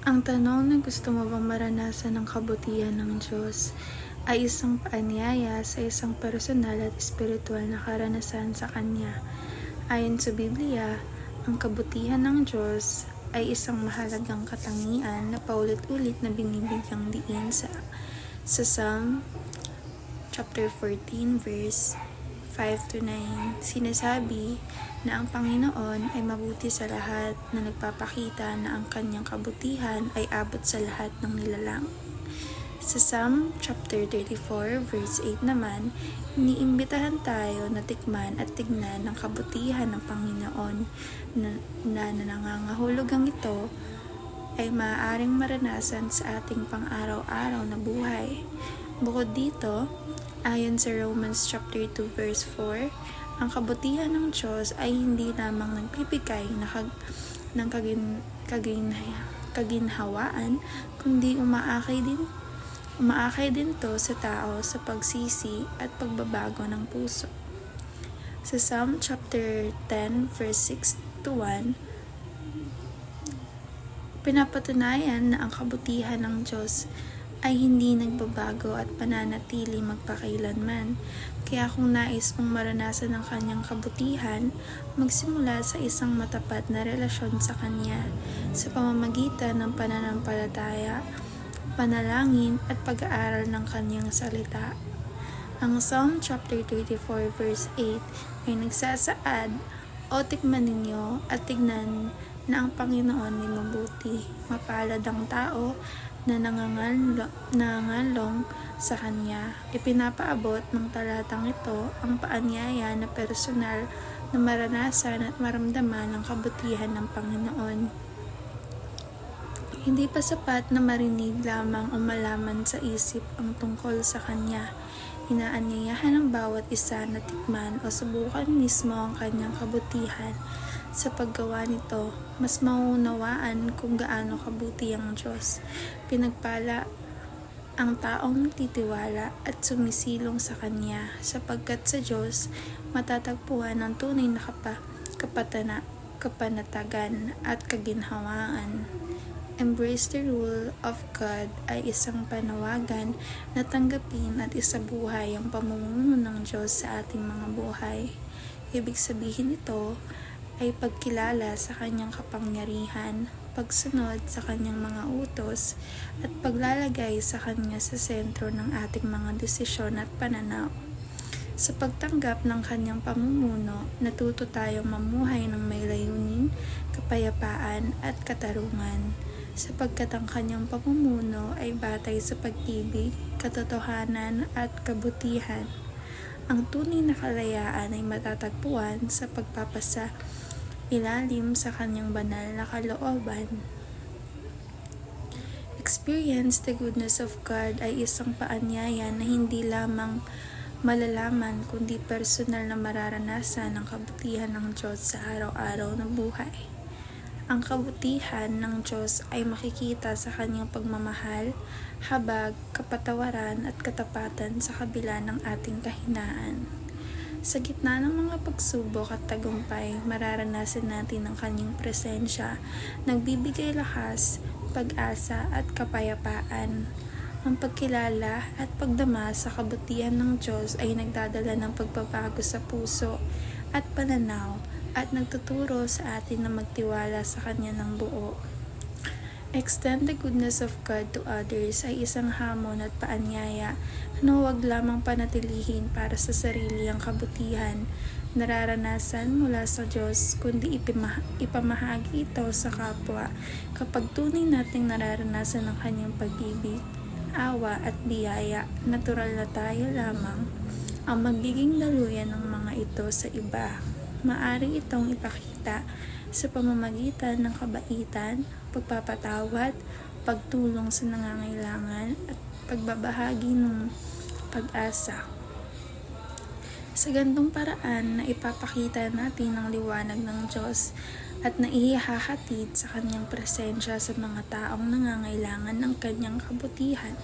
Ang tanong na gusto mo bang maranasan ng kabutihan ng Diyos ay isang paanyaya sa isang personal at espiritual na karanasan sa Kanya. Ayon sa Biblia, ang kabutihan ng Diyos ay isang mahalagang katangian na paulit-ulit na binibigyang diin sa Psalm chapter 14 verse 5-9. Sinasabi na ang Panginoon ay mabuti sa lahat na nagpapakita na ang kanyang kabutihan ay abot sa lahat ng nilalang. Sa Psalm chapter 34 verse 8 naman, iniimbitahan tayo na tikman at tignan ang kabutihan ng Panginoon na nangangahulugang ito ay maaaring maranasan sa ating pang-araw-araw na buhay. Bukod dito, ayon sa Romans chapter 2 verse 4, ang kabutihan ng Diyos ay hindi lamang nagbibigay ng kaginhawaan, kundi umaakay din to sa tao sa pagsisi at pagbabago ng puso. Sa Psalm chapter 10 verse 6-1, pinapatunayan na ang kabutihan ng Diyos ay hindi nagbabago at pananatili magpakailanman. Kaya kung nais mong maranasan ang kanyang kabutihan, magsimula sa isang matapat na relasyon sa kanya sa pamamagitan ng pananampalataya, panalangin at pag-aaral ng kanyang salita. Ang Psalm chapter 34 verse 8 ay nagsasaad, "O tikman ninyo at tignan na ang Panginoon ay mabuti. Mapalad ang tao na nangangalong sa Kanya." Ipinapaabot ng talatang ito ang paanyaya na personal na maranasan at maramdaman ang kabutihan ng Panginoon. Hindi pa sapat na marinig lamang o malaman sa isip ang tungkol sa Kanya. Inaanyayahan ng bawat isa na tikman o subukan mismo ang Kanyang kabutihan. Sa paggawa nito, mas maunawaan kung gaano kabuti ang Diyos. Pinagpala ang taong nagtitiwala at sumisilong sa Kanya, sapagkat sa Diyos matatagpuan ang tunay na kapanatagan at kaginhawaan. Embrace the rule of God ay isang panawagan na tanggapin at isabuhay ang pamumuno ng Diyos sa ating mga buhay. Ibig sabihin nito ay pagkilala sa kanyang kapangyarihan, pagsunod sa kanyang mga utos, at paglalagay sa kanya sa sentro ng ating mga desisyon at pananaw. Sa pagtanggap ng kanyang pamumuno, natuto tayong mamuhay ng may layunin, kapayapaan at katarungan, sapagkat ang kanyang pamumuno ay batay sa pag-ibig, katotohanan at kabutihan. Ang tunay na kalayaan ay matatagpuan sa pagpapasa ilalim sa kanyang banal na kalooban. Experience the goodness of God ay isang paanyaya na hindi lamang malalaman kundi personal na mararanasan ang kabutihan ng Diyos sa araw-araw na buhay. Ang kabutihan ng Diyos ay makikita sa kanyang pagmamahal, habag, kapatawaran at katapatan sa kabila ng ating kahinaan. Sa gitna ng mga pagsubok at tagumpay, mararanasan natin ang kanyang presensya, nagbibigay lakas, pag-asa at kapayapaan. Ang pagkilala at pagdama sa kabutihan ng Diyos ay nagdadala ng pagbabago sa puso at pananaw at nagtuturo sa atin na magtiwala sa Kanya ng buo. Extend the goodness of God to others ay isang hamon at paanyaya na huwag lamang panatilihin para sa sarili ang kabutihan nararanasan mula sa Diyos, kundi ipamahagi ito sa kapwa kapag tunay nating nararanasan ang kanyang pag-ibig, awa at biyaya. Natural na tayo lamang ang magiging daluyan ng mga ito sa iba. Maaari itong ipakita sa pamamagitan ng kabaitan, pagpapatawad, pagtulong sa nangangailangan at pagbabahagi ng pag-asa. Sa gantong paraan na ipapakita natin ang liwanag ng Diyos at naihahatid sa kanyang presensya sa mga taong nangangailangan ng kanyang kabutihan.